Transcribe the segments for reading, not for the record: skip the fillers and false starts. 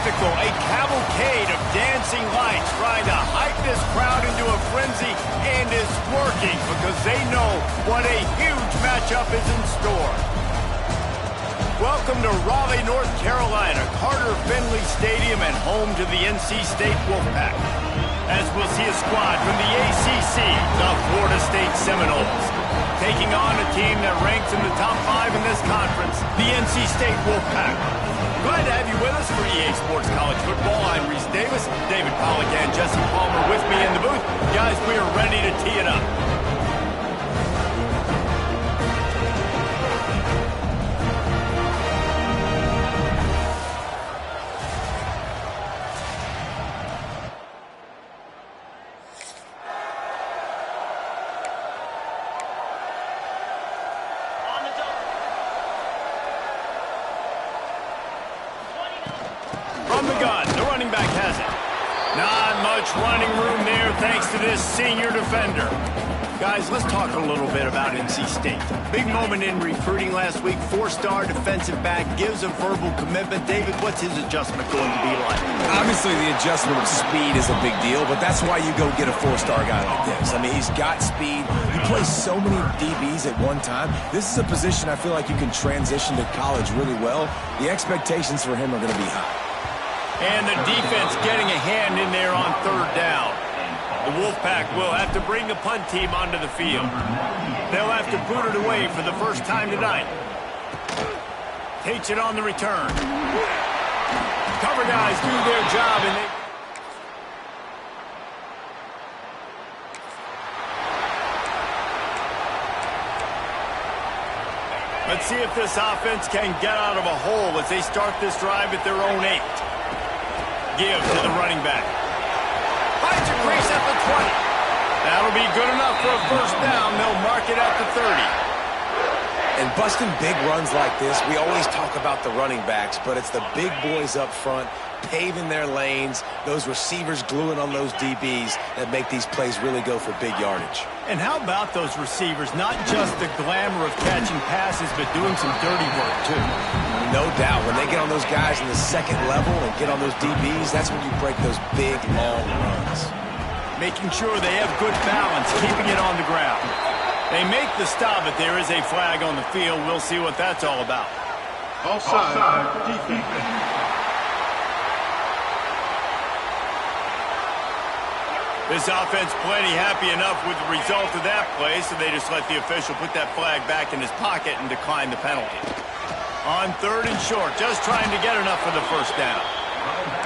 spectacle, a cavalcade of dancing lights trying to hype this crowd into a frenzy, and it's working because they know what a huge matchup is in store. Welcome to Raleigh, North Carolina, Carter Finley Stadium, and home to the NC State Wolfpack. As we'll see a squad from the ACC, the Florida State Seminoles, taking on a team that ranks in the top 5 in this conference, the NC State Wolfpack. Glad to have you with us for EA Sports College Football. I'm Reese Davis, David Pollack and Jesse Palmer with me in the booth. Guys, we are ready to tee it up. From the gun, the running back has it. Not much running room there thanks to this senior defender. Guys, let's talk a little bit about NC State. Big moment in recruiting last week. 4-star defensive back gives a verbal commitment. David, what's his adjustment going to be like? Obviously, the adjustment of speed is a big deal, but that's why you go get a 4-star guy like this. I mean, he's got speed. He plays so many DBs at one time. This is a position I feel like you can transition to college really well. The expectations for him are going to be high. And the defense getting a hand in there on 3rd down. The Wolfpack will have to bring the punt team onto the field. They'll have to boot it away for the first time tonight. Takes it on the return. Cover guys do their job, and they... Let's see if this offense can get out of a hole as they start this drive at their own 8. Give to the running back. Finds a crease at the 20. That'll be good enough for a first down. They'll mark it at the 30. And busting big runs like this, we always talk about the running backs, but it's the big boys up front, paving their lanes, those receivers gluing on those DBs that make these plays really go for big yardage. And how about those receivers? Not just the glamour of catching passes, but doing some dirty work, too. No doubt. When they get on those guys in the second level and get on those DBs, that's when you break those big, long runs. Making sure they have good balance, keeping it on the ground. They make the stop, but there is a flag on the field. We'll see what that's all about. Offside, defense. This offense plenty happy enough with the result of that play, so they just let the official put that flag back in his pocket and decline the penalty. On 3rd and short, just trying to get enough for the first down.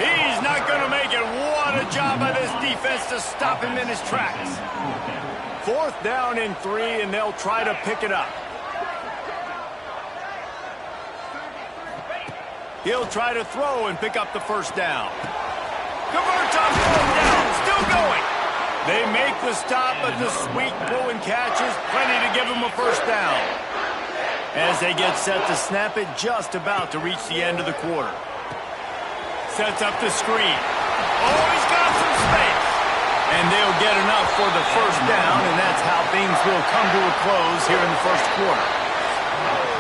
He's not going to make it. What a job by this defense to stop him in his tracks. 4th down and 3, and they'll try to pick it up. He'll try to throw and pick up the first down. Converts on 4th down, still going. They make the stop, but the sweet pull and catch is plenty to give him a first down. As they get set to snap it, just about to reach the end of the quarter. Sets up the screen. Oh, he's got some space. And they'll get enough for the first down, and that's how things will come to a close here in the first quarter.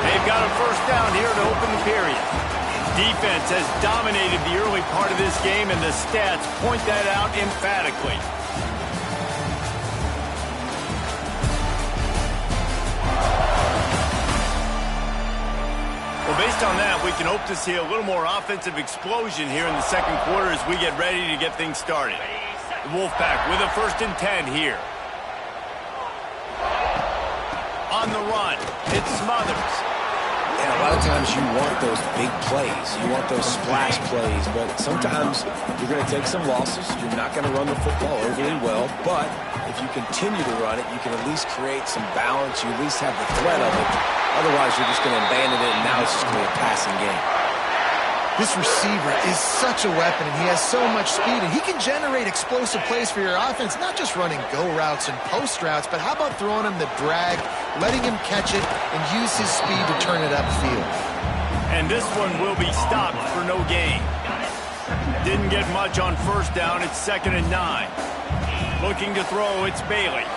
They've got a first down here to open the period. Defense has dominated the early part of this game, and the stats point that out emphatically. Well, based on that, we can hope to see a little more offensive explosion here in the second quarter as we get ready to get things started. The Wolfpack with a 1st and 10 here. On the run, it Smothers. And a lot of times you want those big plays. You want those splash plays, but sometimes you're going to take some losses. You're not going to run the football overly well, but if you continue to run it, you can at least create some balance. You at least have the threat of it. Otherwise, you're just going to abandon it, and now it's just going to be a passing game. This receiver is such a weapon, and he has so much speed, and he can generate explosive plays for your offense, not just running go routes and post routes, but how about throwing him the drag, letting him catch it, and use his speed to turn it upfield. And this one will be stopped for no gain. Didn't get much on 1st down. It's 2nd and 9. Looking to throw, it's Bailey.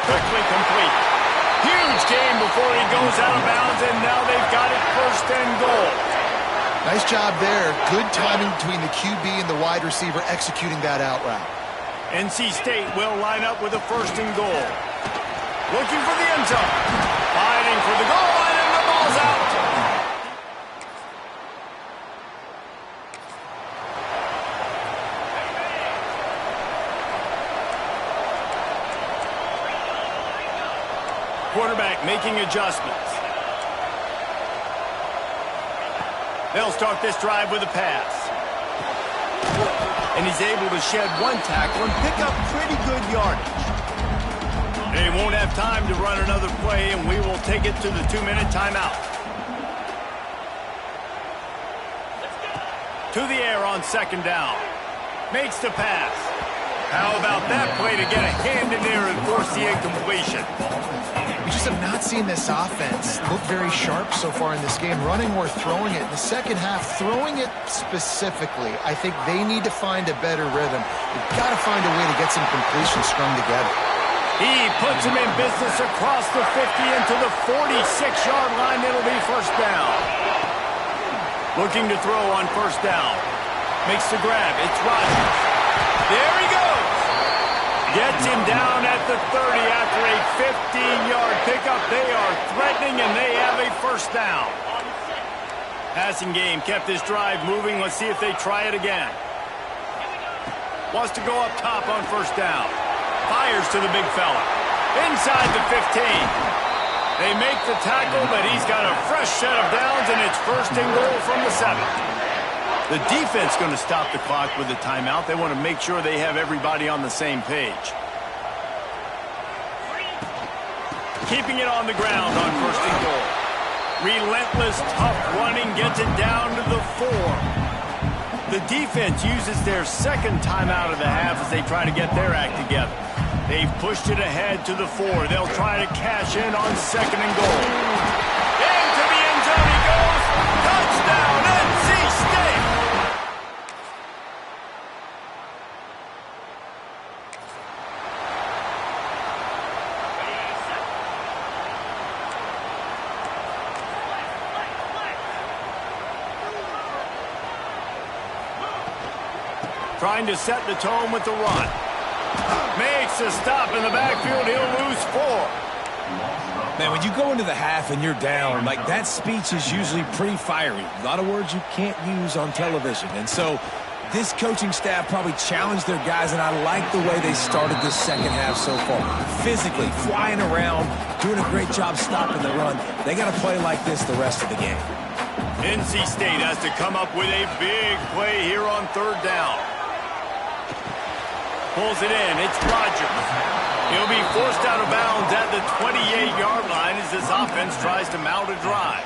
Quickly complete. Huge game before he goes out of bounds, and now they've got it 1st and goal. Nice job there. Good timing between the QB and the wide receiver executing that out route. NC State will line up with a 1st and goal. Looking for the end zone. Fighting for the goal line, and the ball's out. Quarterback making adjustments. They'll start this drive with a pass. And he's able to shed 1 tackle and pick up pretty good yardage. They won't have time to run another play, and we will take it to the 2-minute timeout. To the air on 2nd down. Makes the pass. How about that play to get a hand in there and force the incompletion? We just have not seen this offense look very sharp so far in this game, running or throwing it. In the second half, throwing it specifically, I think they need to find a better rhythm. They've got to find a way to get some completion strung together. He puts him in business across the 50 into the 46-yard line. It'll be 1st down. Looking to throw on 1st down. Makes the grab. It's Rodgers. There he goes. Gets him down at the 30 after a 15-yard pickup. They are threatening, and they have a 1st down. Passing game kept this drive moving. Let's see if they try it again. Wants to go up top on 1st down. Fires to the big fella. Inside the 15. They make the tackle, but he's got a fresh set of downs, and it's 1st and goal from the 7. The defense going to stop the clock with a timeout. They want to make sure they have everybody on the same page. Keeping it on the ground on 1st and goal. Relentless, tough running gets it down to the 4. The defense uses their 2nd timeout of the half as they try to get their act together. They've pushed it ahead to the 4. They'll try to cash in on 2nd and goal. Into the end zone he goes. Touchdown, NC State! Trying to set the tone with the run. Makes a stop in the backfield. He'll lose 4. Man, when you go into the half and you're down, like, that speech is usually pretty fiery. A lot of words you can't use on television. And so this coaching staff probably challenged their guys, and I like the way they started this second half so far. Physically, flying around, doing a great job stopping the run. They got to play like this the rest of the game. NC State has to come up with a big play here on 3rd down. Pulls it in. It's Rodgers. He'll be forced out of bounds at the 28-yard line as this offense tries to mount a drive.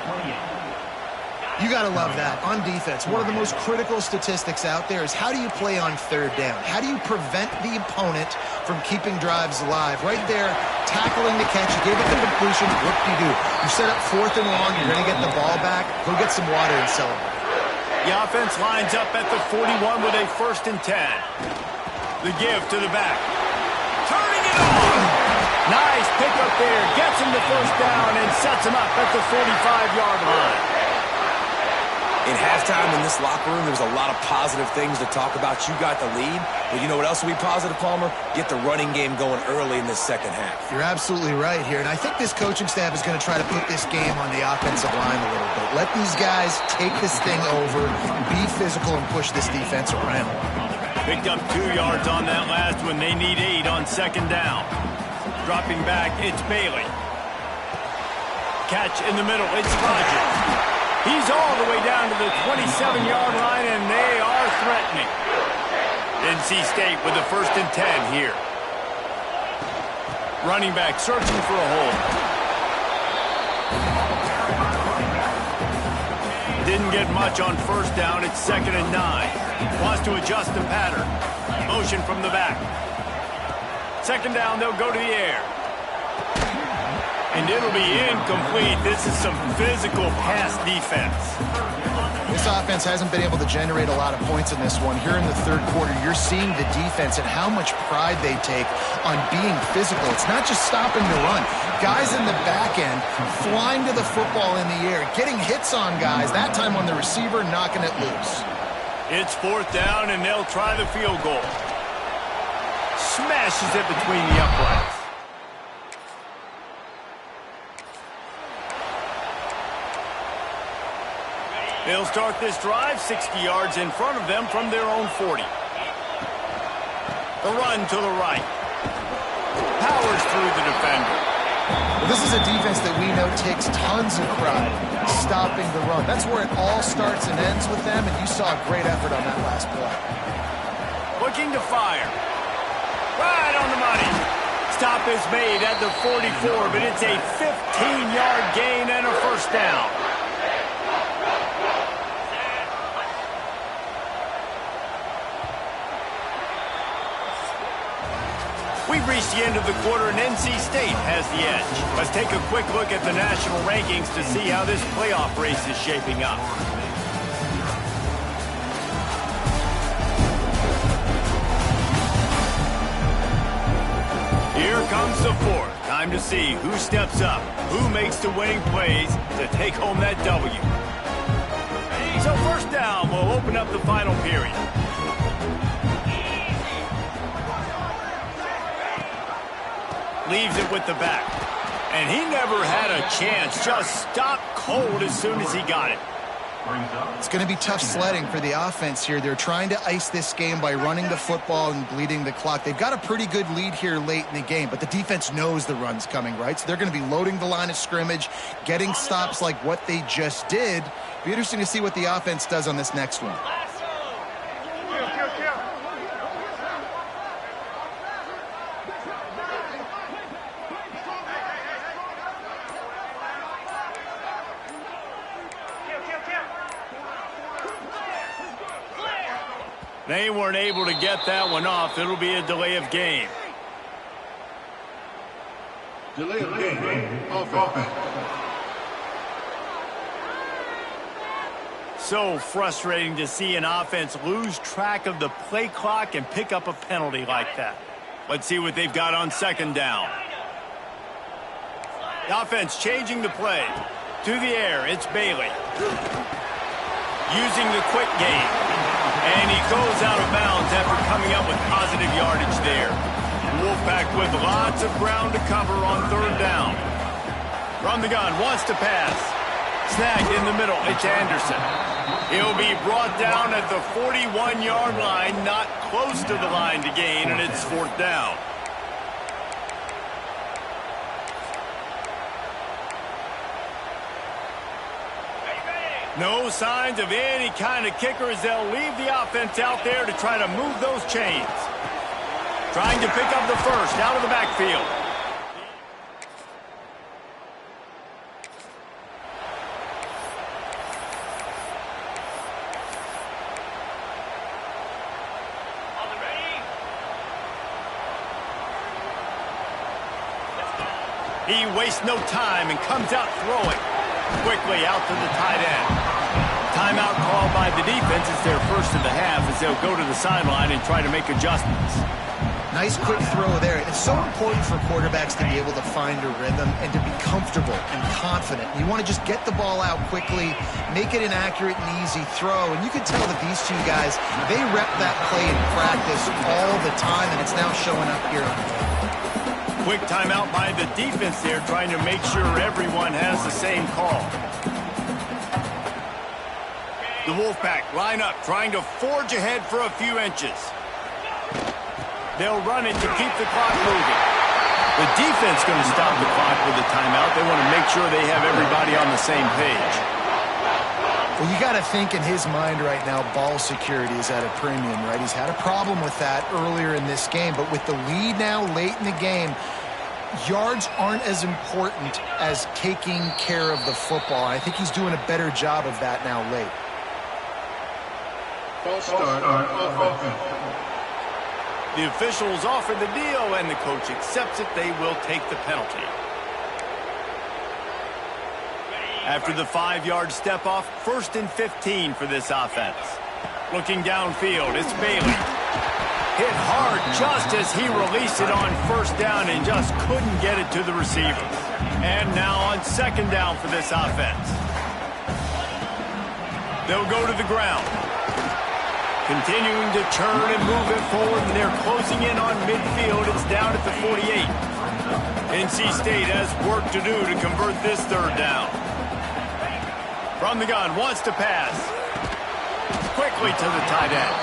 You got to love that. On defense, one of the most critical statistics out there is how do you play on 3rd down? How do you prevent the opponent from keeping drives alive? Right there, tackling the catch. You gave it the completion. What do? You set up 4th and long. You're going to get the ball back. Go get some water and celebrate. The offense lines up at the 41 with a 1st and 10. The give to the back. Turning it on. Nice pickup there. Gets him the 1st down and sets him up at the 45-yard line. In halftime in this locker room, there was a lot of positive things to talk about. You got the lead, but you know what else will be positive, Palmer? Get the running game going early in this second half. You're absolutely right here, and I think this coaching staff is going to try to put this game on the offensive line a little bit. Let these guys take this thing over, be physical, and push this defense around. Picked up 2 yards on that last one. They need 8 on 2nd down. Dropping back, it's Bailey. Catch in the middle, it's Rodgers. He's all the way down to the 27-yard line, and they are threatening. NC State with the 1st and 10 here. Running back searching for a hole. Didn't get much on 1st down. It's 2nd and 9. Wants to adjust the pattern. Motion from the back. 2nd down, they'll go to the air. And it'll be incomplete. This is some physical pass defense. This this offense hasn't been able to generate a lot of points in this one. Here in the third quarter, you're seeing the defense and how much pride they take on being physical. It's not just stopping the run. Guys in the back end flying to the football in the air, getting hits on guys, that time on the receiver, knocking it loose. It's fourth down, and they'll try the field goal. Smashes it between the uprights. They'll start this drive 60 yards in front of them from their own 40. The run to the right. Powers through the defender. Well, this is a defense that we know takes tons of pride stopping the run. That's where it all starts and ends with them, and you saw a great effort on that last play. Looking to fire. Right on the money. Stop is made at the 44, but it's a 15-yard gain and a first down. We've reached the end of the quarter, and NC State has the edge. Let's take a quick look at the national rankings to see how this playoff race is shaping up. Here comes the fourth. Time to see who steps up, who makes the winning plays to take home that W. So first down will open up the final period. Leaves it with the back. And he never had a chance. Just stopped cold as soon as he got it. It's going to be tough sledding for the offense here. They're trying to ice this game by running the football and bleeding the clock. They've got a pretty good lead here late in the game, but the defense knows the run's coming, right? So they're going to be loading the line of scrimmage, getting stops like what they just did. Be interesting to see what the offense does on this next one. They weren't able to get that one off. It'll be a delay of game. Delay of game. Offense. So frustrating to see an offense lose track of the play clock and pick up a penalty like that. Let's see what they've got on second down. The offense changing the play. To the air, it's Bailey. Using the quick game. And he goes out of bounds after coming up with positive yardage there. Wolfpack with lots of ground to cover on third down. From the gun, wants to pass. Snagged in the middle, it's Anderson. He'll be brought down at the 41-yard line, not close to the line to gain, and it's fourth down. No signs of any kind of kicker as they'll leave the offense out there to try to move those chains. Trying to pick up the first out of the backfield. He wastes no time and comes out throwing. Quickly out to the tight end. Timeout called by the defense. It's their first of the half as they'll go to the sideline and try to make adjustments. Nice quick throw there. It's so important for quarterbacks to be able to find a rhythm and to be comfortable and confident. You want to just get the ball out quickly, make it an accurate and easy throw. And you can tell that these two guys, they rep that play in practice all the time, and it's now showing up here. Quick timeout by the defense there, trying to make sure everyone has the same call. The Wolfpack line up, trying to forge ahead for a few inches. They'll run it to keep the clock moving. The defense going to stop the clock with a timeout. They want to make sure they have everybody on the same page. Well, you got to think in his mind right now, ball security is at a premium, right? He's had a problem with that earlier in this game, but with the lead now late in the game, yards aren't as important as taking care of the football. I think he's doing a better job of that now late. False start on offense. The officials offer the deal, and the coach accepts it. They will take the penalty. After the 5-yard step-off, 1st and 15 for this offense. Looking downfield, it's Bailey. Hit hard just as he released it on 1st down and just couldn't get it to the receiver. And now on 2nd down for this offense. They'll go to the ground. Continuing to churn and move it forward, and they're closing in on midfield. It's down at the 48. NC State has work to do to convert this 3rd down. From the gun, wants to pass. Quickly to the tight end.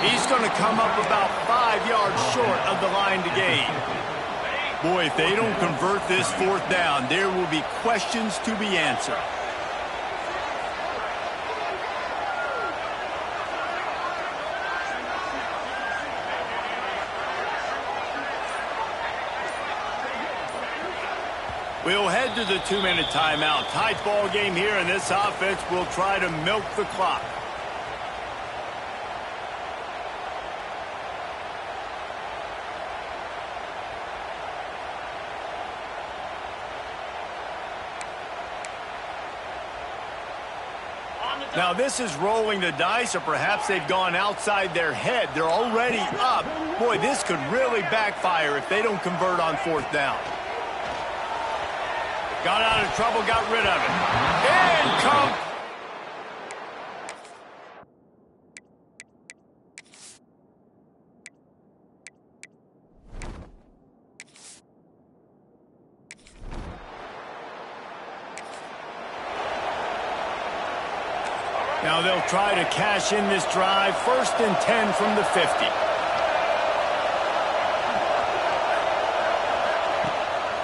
He's going to come up about 5 yards short of the line to gain. Boy, if they don't convert this 4th down, there will be questions to be answered. We'll head to the 2-minute timeout. Tight ball game here, and this offense will try to milk the clock. Now this is rolling the dice, or perhaps they've gone outside their head. They're already up. Boy, this could really backfire if they don't convert on 4th down. Got out of trouble, got rid of it. And come. Now they'll try to cash in this drive. 1st and 10 from the 50.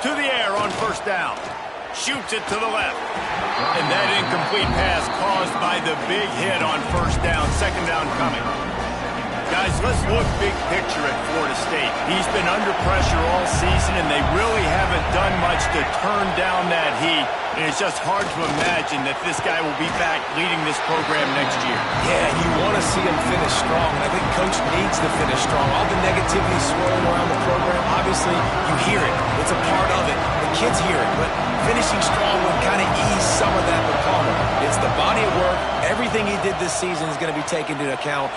To the air on 1st down. Shoots it to the left. And that incomplete pass caused by the big hit on 1st down. 2nd down coming. Guys, let's look big picture at Florida State. He's been under pressure all season, and they really haven't done much to turn down that heat. And it's just hard to imagine that this guy will be back leading this program next year. Yeah, you want to see him finish strong, and I think Coach needs to finish strong. All the negativity swirling around the program, obviously, you hear it. It's a part of it. The kids hear it, but finishing strong would kind of ease some of that with Palmer. It's the body of work. Everything he did this season is going to be taken into account.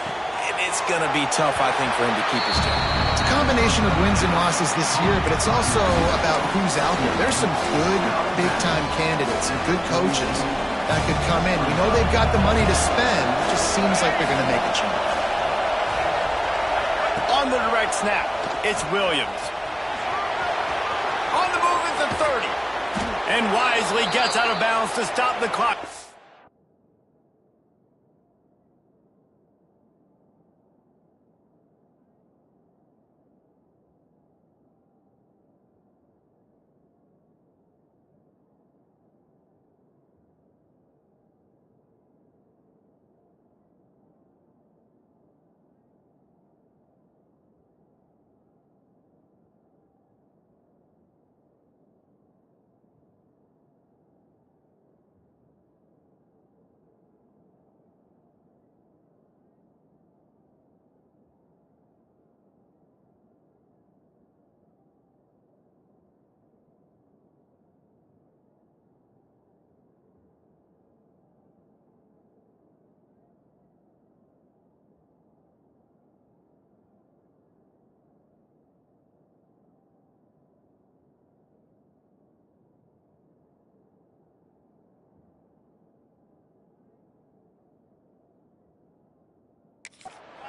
It's going to be tough, I think, for him to keep his job. It's a combination of wins and losses this year, but it's also about who's out there. There's some good big-time candidates and good coaches that could come in. We know they've got the money to spend. It just seems like they're going to make a change. On the direct snap, it's Williams. On the move at the 30. And wisely gets out of bounds to stop the clock.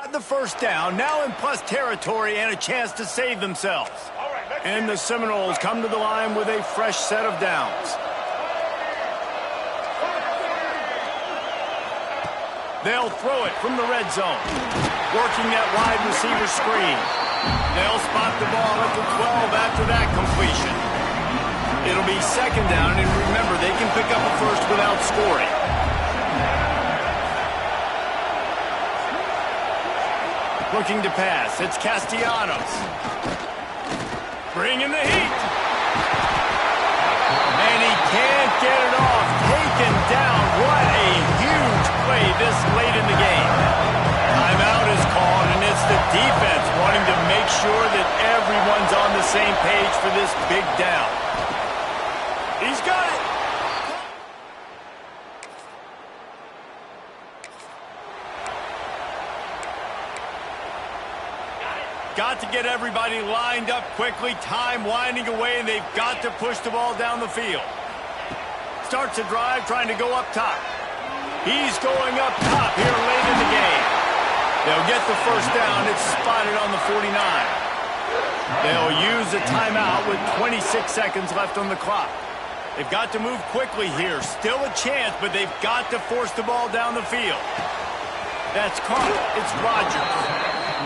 The 1st down, now in plus territory and a chance to save themselves. And the Seminoles come to the line with a fresh set of downs. They'll throw it from the red zone, working that wide receiver screen. They'll spot the ball at the 12 after that completion. It'll be 2nd down, and remember, they can pick up a first without scoring. Looking to pass, it's Castellanos. Bringing the heat. And he can't get it off. Taken down. What a huge play this late in the game. Timeout is called, and it's the defense wanting to make sure that everyone's on the same page for this big down. He's got it. got to get everybody lined up quickly, time winding away, and they've got to push the ball down the field. Starts a drive trying to go up top. He's going up top here late in the game. They'll get the first down. It's spotted on the 49. They'll use a timeout with 26 seconds left on the clock. They've got to move quickly here. Still a chance, but they've got to force the ball down the field. That's caught. It's Rodgers.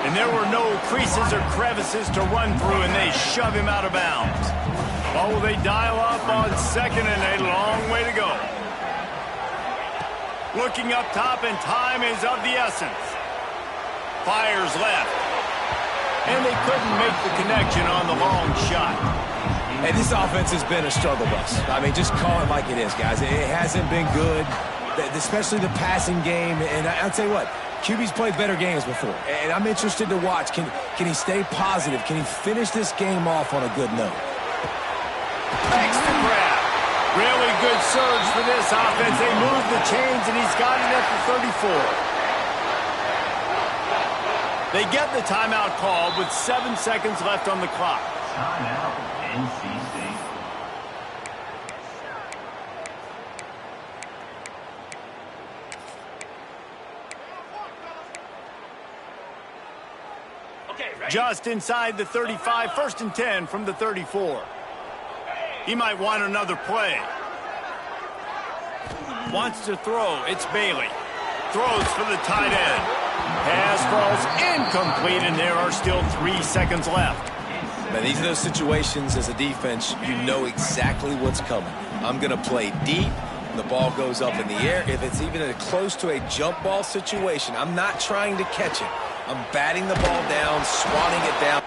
And there were no creases or crevices to run through, and they shove him out of bounds. Or will they dial up on second and a long way to go? Looking up top, and time is of the essence. Fires left. And they couldn't make the connection on the long shot. And this offense has been a struggle bus. I mean, just call it like it is, guys. It hasn't been good, especially the passing game. And I'll tell you what, QB's played better games before. And I'm interested to watch. Can he stay positive? Can he finish this game off on a good note? Makes the grab. Really good surge for this offense. They move the chains, and he's got it at the 34. They get the timeout called with 7 seconds left on the clock. Timeout, NC State. Just inside the 35, 1st and 10 from the 34. He might want another play. Wants to throw. It's Bailey. Throws for the tight end. Pass falls incomplete, and there are still 3 seconds left. Now, these are those situations as a defense, you know exactly what's coming. I'm going to play deep. The ball goes up in the air. If it's even close to a jump ball situation, I'm not trying to catch it. I'm batting the ball down, swatting it down.